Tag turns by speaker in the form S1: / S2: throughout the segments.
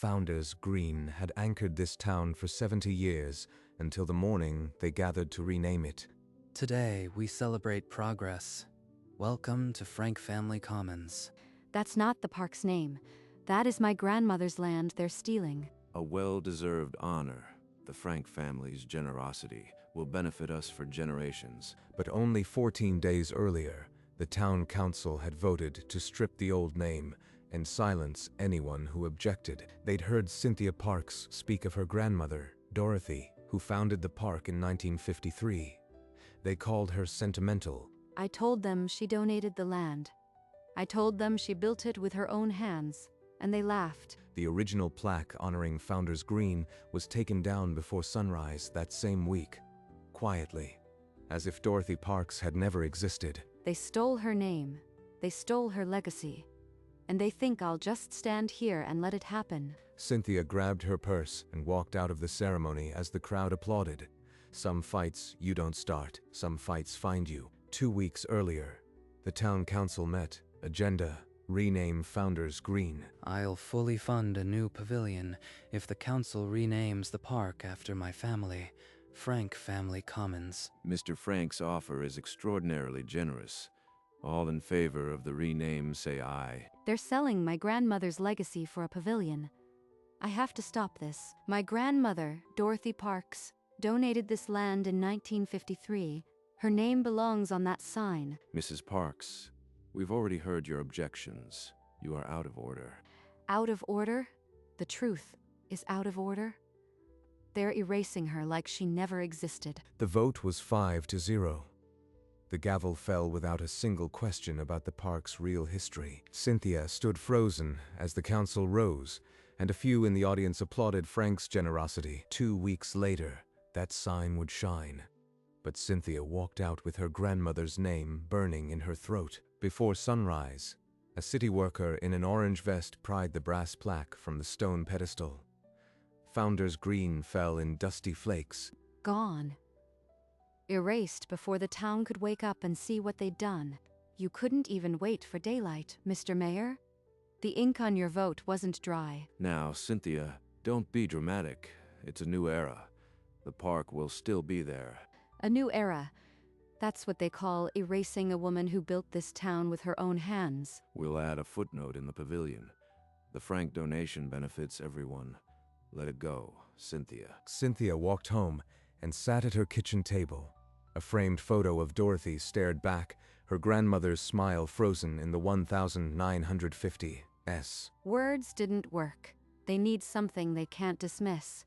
S1: Founders Green had anchored this town for 70 years until the morning they gathered to rename it.
S2: Today, we celebrate progress. Welcome to Frank Family Commons.
S3: That's not the park's name. That is my grandmother's land they're stealing.
S4: A well-deserved honor. The Frank family's generosity will benefit us for generations.
S1: But only 14 days earlier, the town council had voted to strip the old name and silence anyone who objected. They'd heard Cynthia Parks speak of her grandmother, Dorothy, who founded the park in 1953. They called her sentimental.
S3: I told them she donated the land. I told them she built it with her own hands, and they laughed.
S1: The original plaque honoring Founders Green was taken down before sunrise that same week, quietly, as if Dorothy Parks had never existed.
S3: They stole her name. They stole her legacy. And they think I'll just stand here and let it happen.
S1: Cynthia grabbed her purse and walked out of the ceremony as the crowd applauded. Some fights you don't start, some fights find you. 2 weeks earlier, the town council met. Agenda: rename Founders Green.
S2: I'll fully fund a new pavilion if the council renames the park after my family, Frank Family Commons.
S4: Mr. Frank's offer is extraordinarily generous. All in favor of the rename say aye.
S3: They're selling my grandmother's legacy for a pavilion. I have to stop this. My grandmother, Dorothy Parks, donated this land in 1953. Her name belongs on that sign.
S4: Mrs. Parks, we've already heard your objections. You are out of order.
S3: Out of order? The truth is out of order? They're erasing her like she never existed.
S1: The vote was 5-0. The gavel fell without a single question about the park's real history. Cynthia stood frozen as the council rose, and a few in the audience applauded Frank's generosity. 2 weeks later, that sign would shine. But Cynthia walked out with her grandmother's name burning in her throat. Before sunrise, a city worker in an orange vest pried the brass plaque from the stone pedestal. Founders Green fell in dusty flakes.
S3: Gone. Erased before the town could wake up and see what they'd done. You couldn't even wait for daylight, Mr. Mayor. The ink on your vote wasn't dry.
S4: Now, Cynthia, don't be dramatic. It's a new era. The park will still be there.
S3: A new era. That's what they call erasing a woman who built this town with her own hands.
S4: We'll add a footnote in the pavilion. The Frank donation benefits everyone. Let it go, Cynthia.
S1: Cynthia walked home and sat at her kitchen table. A framed photo of Dorothy stared back, her grandmother's smile frozen in the 1950s.
S3: Words didn't work. They need something they can't dismiss.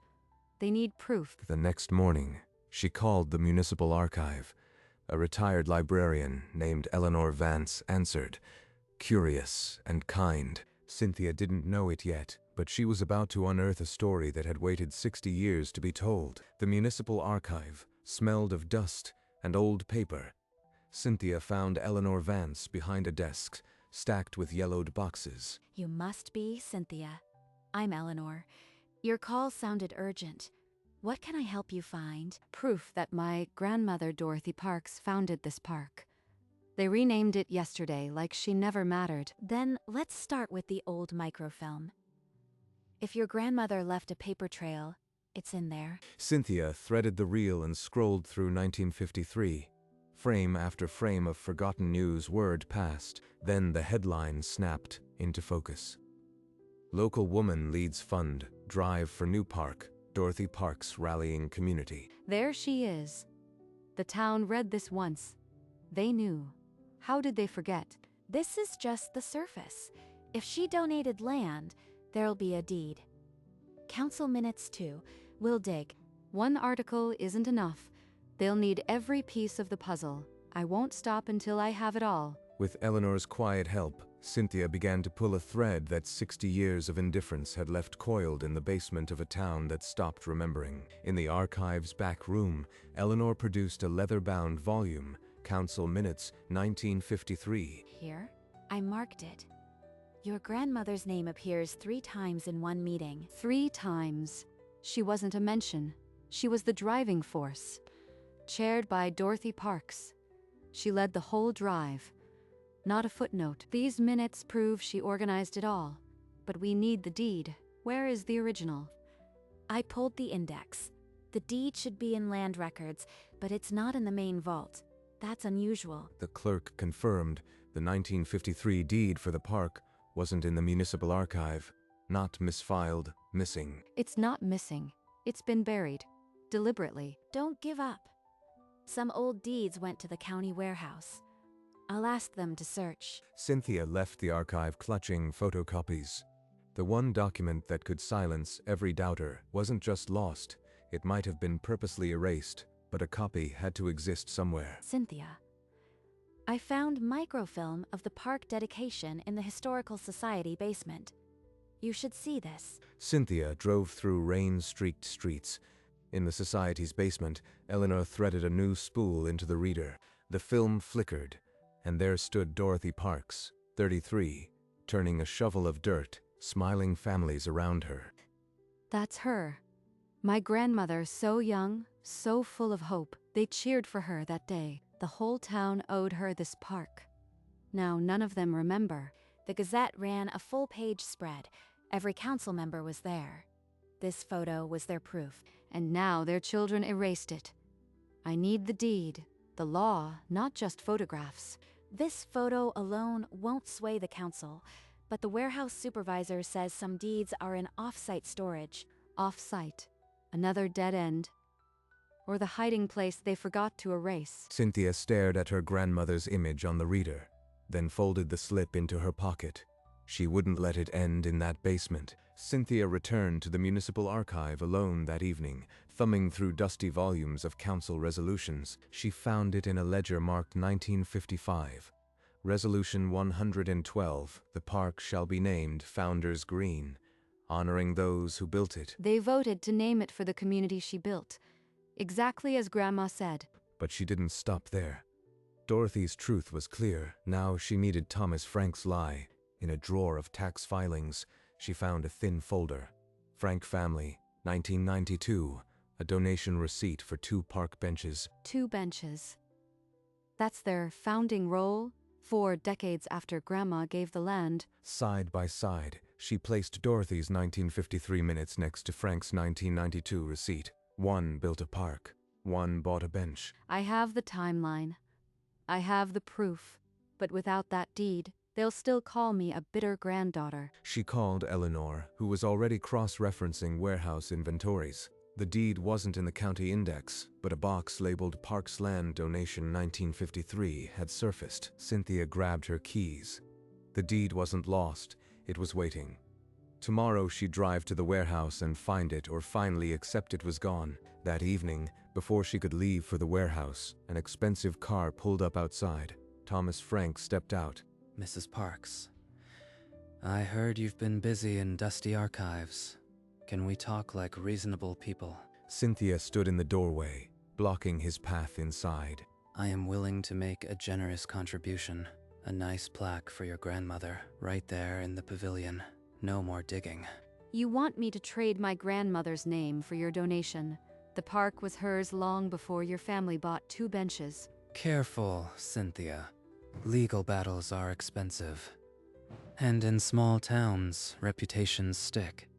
S3: They need proof.
S1: The next morning, she called the municipal archive. A retired librarian named Eleanor Vance answered, curious and kind. Cynthia didn't know it yet, but she was about to unearth a story that had waited 60 years to be told. The municipal archive smelled of dust and old paper. Cynthia found Eleanor Vance behind a desk, stacked with yellowed boxes.
S5: You must be Cynthia. I'm Eleanor. Your call sounded urgent. What can I help you find?
S3: Proof that my grandmother Dorothy Parks founded this park. They renamed it yesterday like she never mattered.
S5: Then let's start with the old microfilm. If your grandmother left a paper trail, it's in there.
S1: Cynthia threaded the reel and scrolled through 1953. Frame after frame of forgotten news word passed. Then the headline snapped into focus. Local woman leads fund, drive for new park, Dorothy Parks rallying community.
S3: There she is. The town read this once. They knew. How did they forget?
S5: This is just the surface. If she donated land, there'll be a deed. Council minutes too. We'll dig.
S3: One article isn't enough. They'll need every piece of the puzzle. I won't stop until I have it all.
S1: With Eleanor's quiet help, Cynthia began to pull a thread that 60 years of indifference had left coiled in the basement of a town that stopped remembering. In the archive's back room, Eleanor produced a leather-bound volume, Council Minutes, 1953.
S5: Here, I marked it. Your grandmother's name appears 3 times in one meeting.
S3: 3 times. She wasn't a mention. She was the driving force. Chaired by Dorothy Parks. She led the whole drive. Not a footnote. These minutes prove she organized it all. But we need the deed. Where is the original?
S5: I pulled the index. The deed should be in land records, but it's not in the main vault. That's unusual.
S1: The clerk confirmed the 1953 deed for the park wasn't in the municipal archive. Not misfiled, missing.
S3: It's not missing. It's been buried. Deliberately.
S5: Don't give up. Some old deeds went to the county warehouse. I'll ask them to search.
S1: Cynthia left the archive clutching photocopies. The one document that could silence every doubter wasn't just lost, it might have been purposely erased, but a copy had to exist somewhere.
S5: Cynthia, I found microfilm of the park dedication in the Historical Society basement. You should see this.
S1: Cynthia drove through rain-streaked streets. In the society's basement, Eleanor threaded a new spool into the reader. The film flickered, and there stood Dorothy Parks, 33, turning a shovel of dirt, smiling families around her.
S3: That's her. My grandmother, so young, so full of hope. They cheered for her that day. The whole town owed her this park. Now none of them remember.
S5: The Gazette ran a full-page spread. Every council member was there. This photo was their proof.
S3: And now their children erased it. I need the deed, the law, not just photographs.
S5: This photo alone won't sway the council, but the warehouse supervisor says some deeds are in off-site storage.
S3: Off-site. Another dead end. Or the hiding place they forgot to erase.
S1: Cynthia stared at her grandmother's image on the reader, then folded the slip into her pocket. She wouldn't let it end in that basement. Cynthia returned to the municipal archive alone that evening, thumbing through dusty volumes of council resolutions. She found it in a ledger marked 1955. Resolution 112, the park shall be named Founders Green, honoring those who built it.
S3: They voted to name it for the community she built, exactly as Grandma said.
S1: But she didn't stop there. Dorothy's truth was clear. Now she needed Thomas Frank's lie. In a drawer of tax filings, she found a thin folder. Frank family, 1992, a donation receipt for 2 park benches.
S3: 2 benches. That's their founding roll, 4 decades after Grandma gave the land.
S1: Side by side, she placed Dorothy's 1953 minutes next to Frank's 1992 receipt. One built a park, one bought a bench.
S3: I have the timeline. I have the proof. But without that deed, they'll still call me a bitter granddaughter.
S1: She called Eleanor, who was already cross-referencing warehouse inventories. The deed wasn't in the county index, but a box labeled Parks Land Donation 1953 had surfaced. Cynthia grabbed her keys. The deed wasn't lost, it was waiting. Tomorrow she'd drive to the warehouse and find it, or finally accept it was gone. That evening, before she could leave for the warehouse, an expensive car pulled up outside. Thomas Frank stepped out.
S2: Mrs. Parks, I heard you've been busy in dusty archives. Can we talk like reasonable people?
S1: Cynthia stood in the doorway, blocking his path inside.
S2: I am willing to make a generous contribution. A nice plaque for your grandmother, right there in the pavilion. No more digging.
S3: You want me to trade my grandmother's name for your donation. The park was hers long before your family bought 2 benches.
S2: Careful, Cynthia. Legal battles are expensive. And in small towns, reputations stick.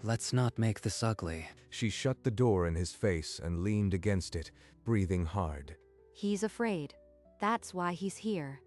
S2: Let's not make this ugly.
S1: She shut the door in his face and leaned against it, breathing hard.
S3: He's afraid. That's why he's here.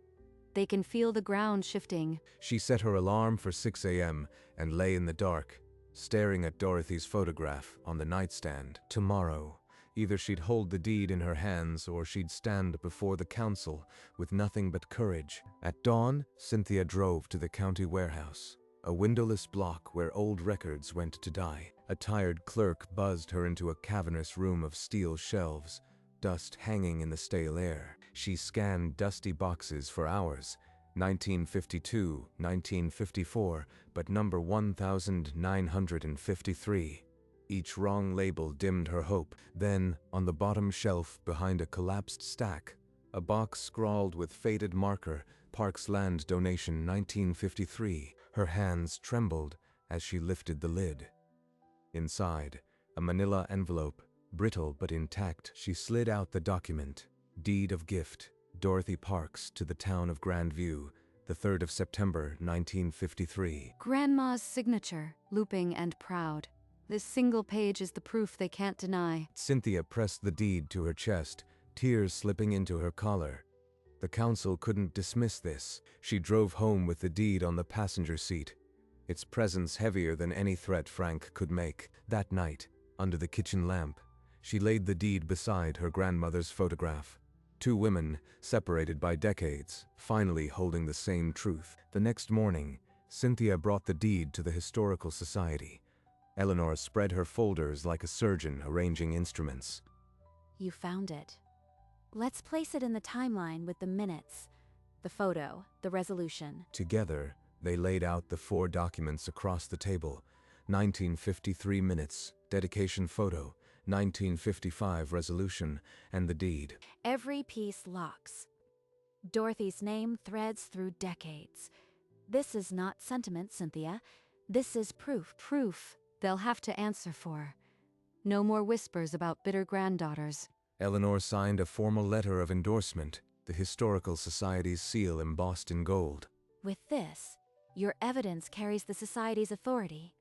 S3: They can feel the ground shifting.
S1: She set her alarm for 6 a.m. and lay in the dark, staring at Dorothy's photograph on the nightstand. Tomorrow, either she'd hold the deed in her hands or she'd stand before the council with nothing but courage. At dawn, Cynthia drove to the county warehouse, a windowless block where old records went to die. A tired clerk buzzed her into a cavernous room of steel shelves, dust hanging in the stale air. She scanned dusty boxes for hours. 1952, 1954, but number 1953. Each wrong label dimmed her hope. Then, on the bottom shelf behind a collapsed stack, a box scrawled with faded marker, Parks Land Donation 1953. Her hands trembled as she lifted the lid. Inside, a manila envelope, brittle but intact. She slid out the document. Deed of gift, Dorothy Parks to the town of Grandview, the 3rd of September, 1953.
S3: Grandma's signature, looping and proud. This single page is the proof they can't deny.
S1: Cynthia pressed the deed to her chest, tears slipping into her collar. The council couldn't dismiss this. She drove home with the deed on the passenger seat, its presence heavier than any threat Frank could make. That night, under the kitchen lamp, she laid the deed beside her grandmother's photograph. Two women, separated by decades, finally holding the same truth. The next morning, Cynthia brought the deed to the Historical Society. Eleanor spread her folders like a surgeon arranging instruments.
S5: You found it. Let's place it in the timeline with the minutes, the photo, the resolution.
S1: Together, they laid out the 4 documents across the table: 1953 minutes, dedication photo, 1955 resolution, and the deed.
S5: Every piece locks. Dorothy's name threads through decades. This is not sentiment, Cynthia. This is proof.
S3: Proof they'll have to answer for. No more whispers about bitter granddaughters.
S1: Eleanor signed a formal letter of endorsement, the Historical Society's seal embossed in gold.
S5: With this, your evidence carries the Society's authority.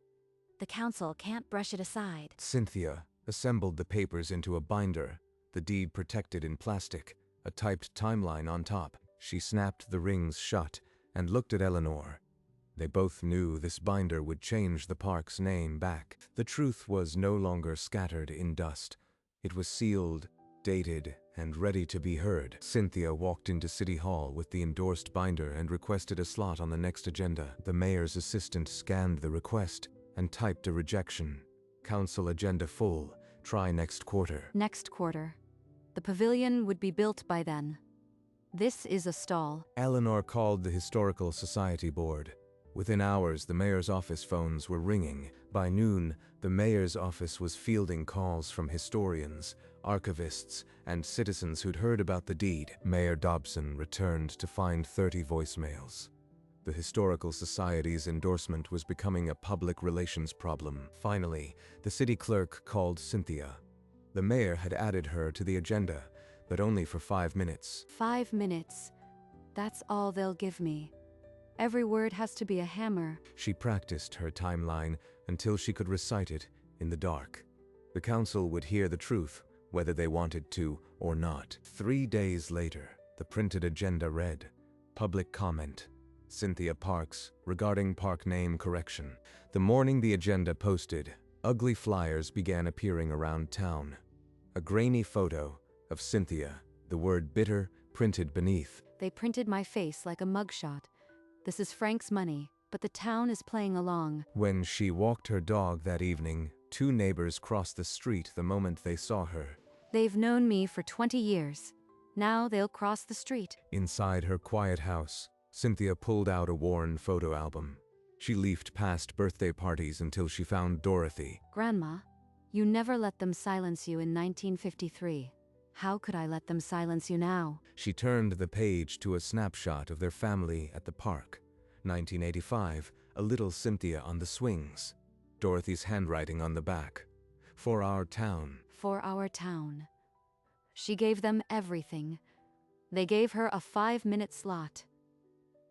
S5: The Council can't brush it aside.
S1: Cynthia assembled the papers into a binder, the deed protected in plastic, a typed timeline on top. She snapped the rings shut and looked at Eleanor. They both knew this binder would change the park's name back. The truth was no longer scattered in dust. It was sealed, dated, and ready to be heard. Cynthia walked into City Hall with the endorsed binder and requested a slot on the next agenda. The mayor's assistant scanned the request and typed a rejection. Council agenda full. Try next quarter.
S3: Next quarter. The pavilion would be built by then. This is a stall.
S1: Eleanor called the Historical Society board. Within hours, the mayor's office phones were ringing. By noon, the mayor's office was fielding calls from historians, archivists, and citizens who'd heard about the deed. Mayor Dobson returned to find 30 voicemails. The Historical Society's endorsement was becoming a public relations problem. Finally, the city clerk called Cynthia. The mayor had added her to the agenda, but only for 5 minutes.
S3: 5 minutes. That's all they'll give me. Every word has to be a hammer.
S1: She practiced her timeline until she could recite it in the dark. The council would hear the truth, whether they wanted to or not. 3 days later, the printed agenda read, Public comment. Cynthia Parks, regarding park name correction. The morning the agenda posted, ugly flyers began appearing around town. A grainy photo of Cynthia, the word bitter printed beneath.
S3: They printed my face like a mugshot. This is Frank's money, but the town is playing along.
S1: When she walked her dog that evening, 2 neighbors crossed the street the moment they saw her.
S3: They've known me for 20 years. Now they'll cross the street.
S1: Inside her quiet house, Cynthia pulled out a worn photo album. She leafed past birthday parties until she found Dorothy.
S3: Grandma, you never let them silence you in 1953. How could I let them silence you now?
S1: She turned the page to a snapshot of their family at the park. 1985, a little Cynthia on the swings. Dorothy's handwriting on the back. For our town.
S3: For our town. She gave them everything. They gave her a 5-minute slot.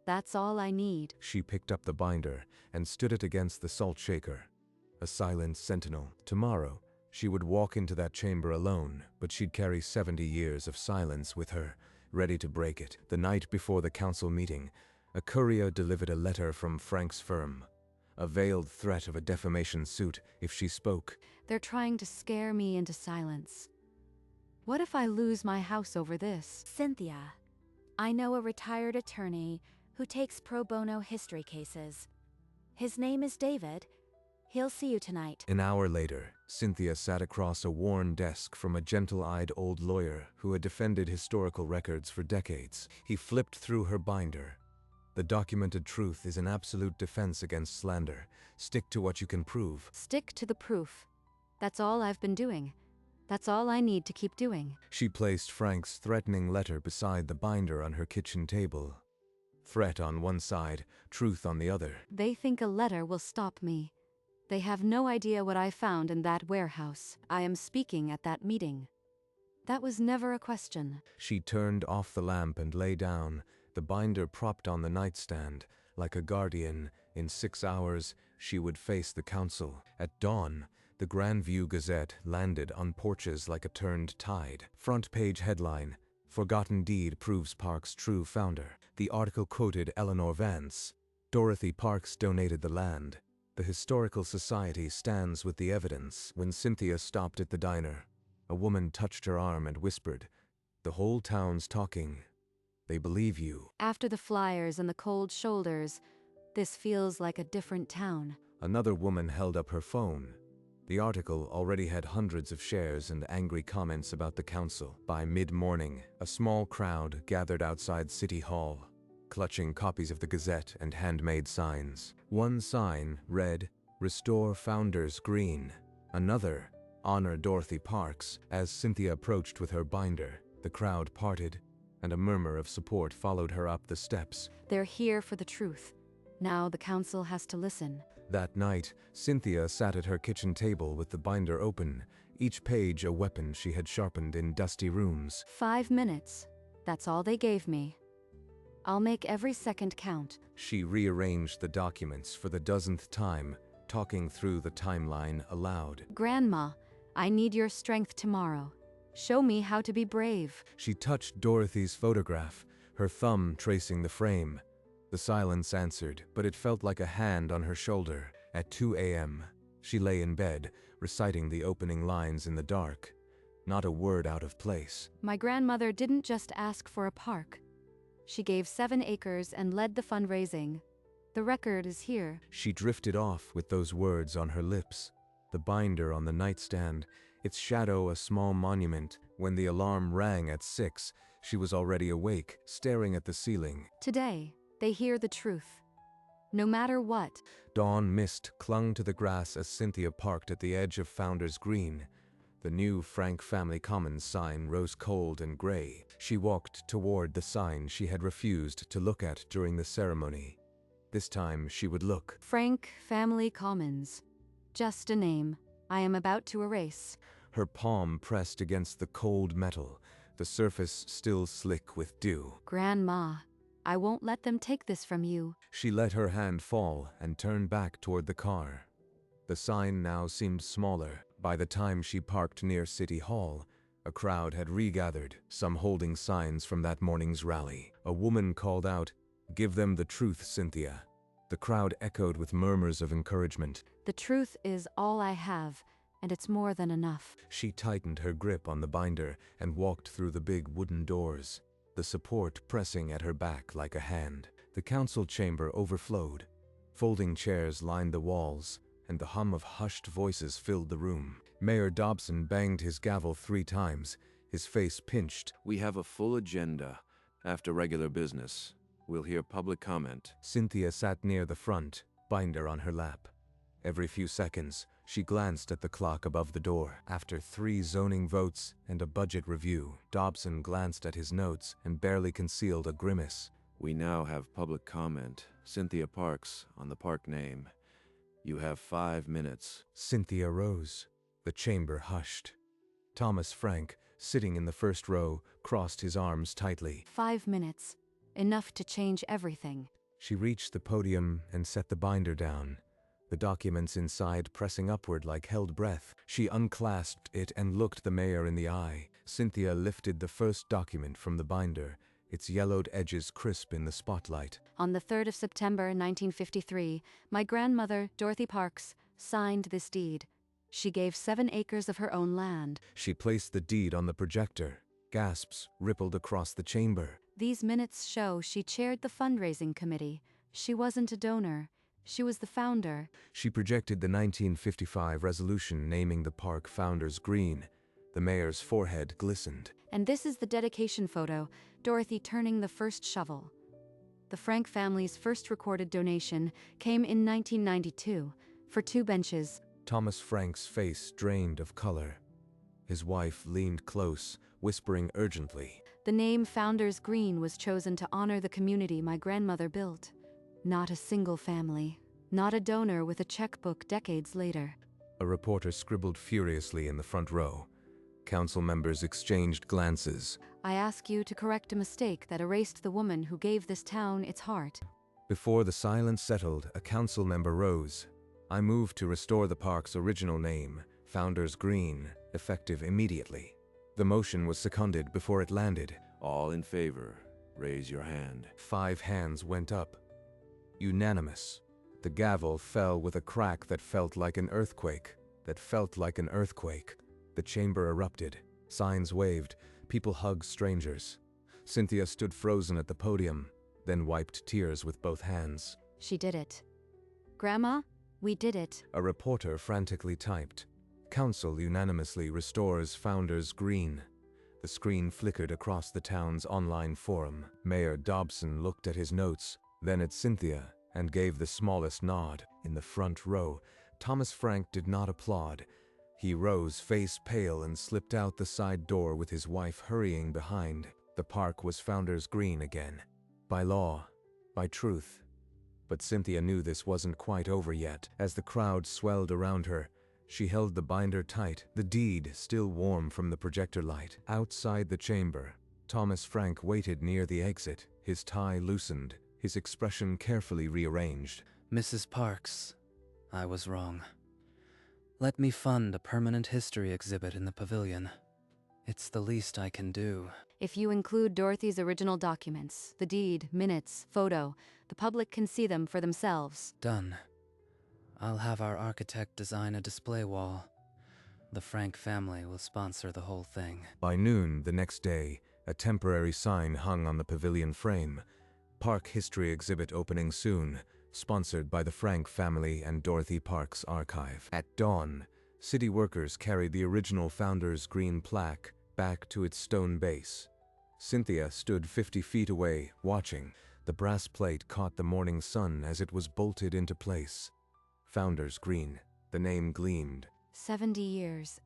S3: That's all I need.
S1: She picked up the binder and stood it against the salt shaker. A silent sentinel. Tomorrow, she would walk into that chamber alone, but she'd carry 70 years of silence with her, ready to break it. The night before the council meeting, a courier delivered a letter from Frank's firm. A veiled threat of a defamation suit if she spoke.
S3: They're trying to scare me into silence. What if I lose my house over this?
S5: Cynthia, I know a retired attorney who takes pro bono history cases. His name is David. He'll see you tonight.
S1: An hour later, Cynthia sat across a worn desk from a gentle-eyed old lawyer who had defended historical records for decades. He flipped through her binder. The documented truth is an absolute defense against slander. Stick to what you can prove.
S3: Stick to the proof. That's all I've been doing. That's all I need to keep doing.
S1: She placed Frank's threatening letter beside the binder on her kitchen table. Threat on one side, truth on the other.
S3: They think a letter will stop me. They have no idea what I found in that warehouse. I am speaking at that meeting. That was never a question.
S1: She turned off the lamp and lay down, the binder propped on the nightstand. Like a guardian, in 6 hours, she would face the council. At dawn, the Grandview Gazette landed on porches like a turned tide. Front page headline: Forgotten Deed Proves Park's True Founder. The article quoted Eleanor Vance. Dorothy Parks donated the land. The Historical Society stands with the evidence. When Cynthia stopped at the diner, a woman touched her arm and whispered, "The whole town's talking. They believe you."
S3: After the flyers and the cold shoulders, this feels like a different town.
S1: Another woman held up her phone. The article already had hundreds of shares and angry comments about the council. By mid-morning, a small crowd gathered outside City Hall, clutching copies of the Gazette and handmade signs. One sign read, "Restore Founders Green." Another, "Honor Dorothy Parks." As Cynthia approached with her binder, the crowd parted, and a murmur of support followed her up the steps.
S3: They're here for the truth. Now the council has to listen.
S1: That night, Cynthia sat at her kitchen table with the binder open, each page a weapon she had sharpened in dusty rooms.
S3: 5 minutes. That's all they gave me. I'll make every second count.
S1: She rearranged the documents for the dozenth time, talking through the timeline aloud.
S3: Grandma, I need your strength tomorrow. Show me how to be brave.
S1: She touched Dorothy's photograph, her thumb tracing the frame. The silence answered, but it felt like a hand on her shoulder. At 2 a.m., she lay in bed, reciting the opening lines in the dark. Not a word out of place.
S3: My grandmother didn't just ask for a park. She gave 7 acres and led the fundraising. The record is here.
S1: She drifted off with those words on her lips. The binder on the nightstand, its shadow a small monument. When the alarm rang at 6, she was already awake, staring at the ceiling.
S3: Today, they hear the truth. No matter what.
S1: Dawn mist clung to the grass as Cynthia parked at the edge of Founders Green. The new Frank Family Commons sign rose cold and gray. She walked toward the sign she had refused to look at during the ceremony. This time she would look.
S3: Frank Family Commons. Just a name I am about to erase.
S1: Her palm pressed against the cold metal, the surface still slick with dew.
S3: Grandma, I won't let them take this from you.
S1: She let her hand fall and turned back toward the car. The sign now seemed smaller. By the time she parked near City Hall, a crowd had regathered, some holding signs from that morning's rally. A woman called out, "Give them the truth, Cynthia." The crowd echoed with murmurs of encouragement.
S3: The truth is all I have, and it's more than enough.
S1: She tightened her grip on the binder and walked through the big wooden doors, the support pressing at her back like a hand. The council chamber overflowed. Folding chairs lined the walls, and the hum of hushed voices filled the room. Mayor Dobson banged his gavel 3 times, his face pinched.
S4: We have a full agenda. After regular business, we'll hear public comment.
S1: Cynthia sat near the front, binder on her lap. Every few seconds, she glanced at the clock above the door. After 3 zoning votes and a budget review, Dobson glanced at his notes and barely concealed a grimace.
S4: We now have public comment. Cynthia Parks, on the park name. You have 5 minutes.
S1: Cynthia rose. The chamber hushed. Thomas Frank, sitting in the first row, crossed his arms tightly.
S3: 5 minutes. Enough to change everything.
S1: She reached the podium and set the binder down, the documents inside pressing upward like held breath. She unclasped it and looked the mayor in the eye. Cynthia lifted the first document from the binder, its yellowed edges crisp in the spotlight.
S3: On the 3rd of September 1953, my grandmother, Dorothy Parks, signed this deed. She gave 7 acres of her own land.
S1: She placed the deed on the projector. Gasps rippled across the chamber.
S3: These minutes show she chaired the fundraising committee. She wasn't a donor. She was the founder.
S1: She projected the 1955 resolution naming the park Founders Green. The mayor's forehead glistened.
S3: And this is the dedication photo, Dorothy turning the first shovel. The Frank family's first recorded donation came in 1992, for 2 benches.
S1: Thomas Frank's face drained of color. His wife leaned close, whispering urgently.
S3: The name Founders Green was chosen to honor the community my grandmother built. Not a single family, not a donor with a checkbook decades later.
S1: A reporter scribbled furiously in the front row. Council members exchanged glances.
S3: I ask you to correct a mistake that erased the woman who gave this town its heart.
S1: Before the silence settled, a council member rose. I move to restore the park's original name, Founders Green, effective immediately. The motion was seconded before it landed.
S4: All in favor, raise your hand.
S1: 5 hands went up. Unanimous. The gavel fell with a crack that felt like an earthquake. The chamber erupted. Signs waved. People hugged strangers. Cynthia stood frozen at the podium, then wiped tears with both hands.
S3: She did it. Grandma, we did it.
S1: A reporter frantically typed. Council unanimously restores Founders Green. The screen flickered across the town's online forum. Mayor Dobson looked at his notes, then at Cynthia, and gave the smallest nod. In the front row, Thomas Frank did not applaud. He rose, face pale, and slipped out the side door with his wife hurrying behind. The park was Founders Green again. By law, by truth. But Cynthia knew this wasn't quite over yet. As the crowd swelled around her, she held the binder tight, the deed still warm from the projector light. Outside the chamber, Thomas Frank waited near the exit, his tie loosened, his expression carefully rearranged.
S2: Mrs. Parks, I was wrong. Let me fund a permanent history exhibit in the pavilion. It's the least I can do.
S3: If you include Dorothy's original documents, the deed, minutes, photo, the public can see them for themselves.
S2: Done. I'll have our architect design a display wall. The Frank family will sponsor the whole thing.
S1: By noon the next day, a temporary sign hung on the pavilion frame. Park History Exhibit opening soon, sponsored by the Frank family and Dorothy Parks Archive. At dawn, city workers carried the original Founders Green plaque back to its stone base. Cynthia stood 50 feet away, watching. The brass plate caught the morning sun as it was bolted into place. Founders Green. The name gleamed.
S3: 70 years.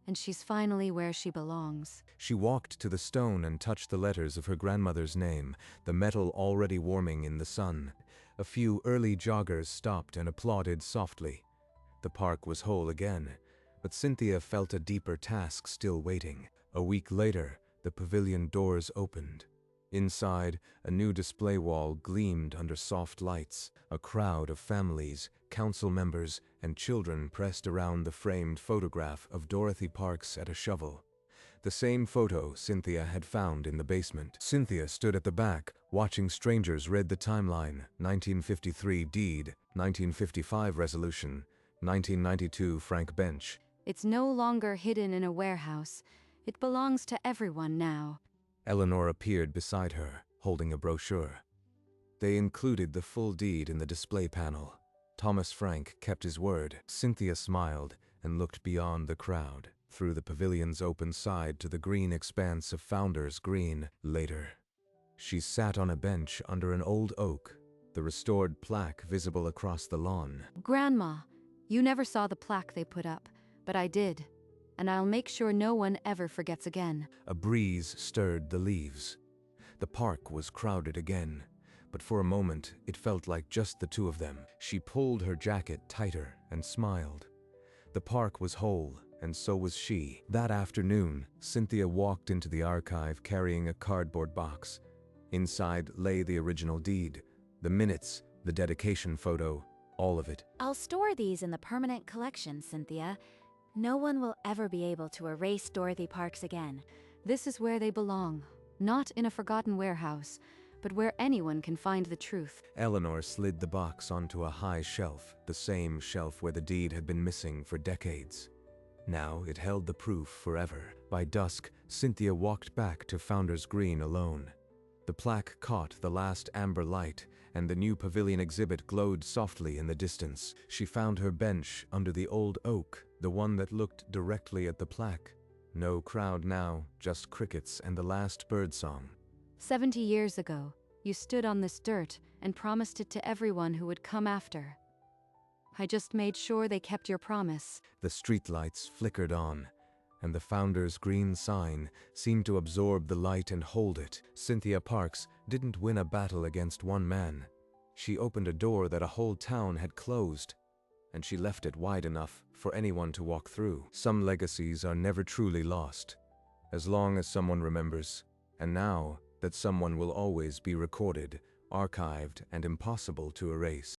S3: And she's finally where she belongs.
S1: She walked to the stone and touched the letters of her grandmother's name, the metal already warming in the sun. A few early joggers stopped and applauded softly. The park was whole again, but Cynthia felt a deeper task still waiting. A week later, the pavilion doors opened. Inside, a new display wall gleamed under soft lights. A crowd of families, council members, and children pressed around the framed photograph of Dorothy Parks at a shovel. The same photo Cynthia had found in the basement. Cynthia stood at the back, watching strangers read the timeline. 1953 deed, 1955 resolution, 1992 Frank bench.
S3: It's no longer hidden in a warehouse. It belongs to everyone now.
S1: Eleanor appeared beside her, holding a brochure. They included the full deed in the display panel. Thomas Frank kept his word. Cynthia smiled and looked beyond the crowd, through the pavilion's open side to the green expanse of Founders Green. Later, she sat on a bench under an old oak, the restored plaque visible across the lawn.
S3: Grandma, you never saw the plaque they put up, but I did. And I'll make sure no one ever forgets again.
S1: A breeze stirred the leaves. The park was crowded again, but for a moment it felt like just the two of them. She pulled her jacket tighter and smiled. The park was whole, and so was she. That afternoon, Cynthia walked into the archive carrying a cardboard box. Inside lay the original deed, the minutes, the dedication photo, all of it.
S5: I'll store these in the permanent collection, Cynthia. No one will ever be able to erase Dorothy Parks again.
S3: This is where they belong. Not in a forgotten warehouse, but where anyone can find the truth.
S1: Eleanor slid the box onto a high shelf, the same shelf where the deed had been missing for decades. Now it held the proof forever. By dusk, Cynthia walked back to Founders Green alone. The plaque caught the last amber light, and the new pavilion exhibit glowed softly in the distance. She found her bench under the old oak, the one that looked directly at the plaque. No crowd now, just crickets and the last birdsong.
S3: 70 years ago, you stood on this dirt and promised it to everyone who would come after. I just made sure they kept your promise.
S1: The streetlights flickered on, and the Founders Green sign seemed to absorb the light and hold it. Cynthia Parks didn't win a battle against one man. She opened a door that a whole town had closed. and she left it wide enough for anyone to walk through. Some legacies are never truly lost, as long as someone remembers, and now that someone will always be recorded, archived, and impossible to erase.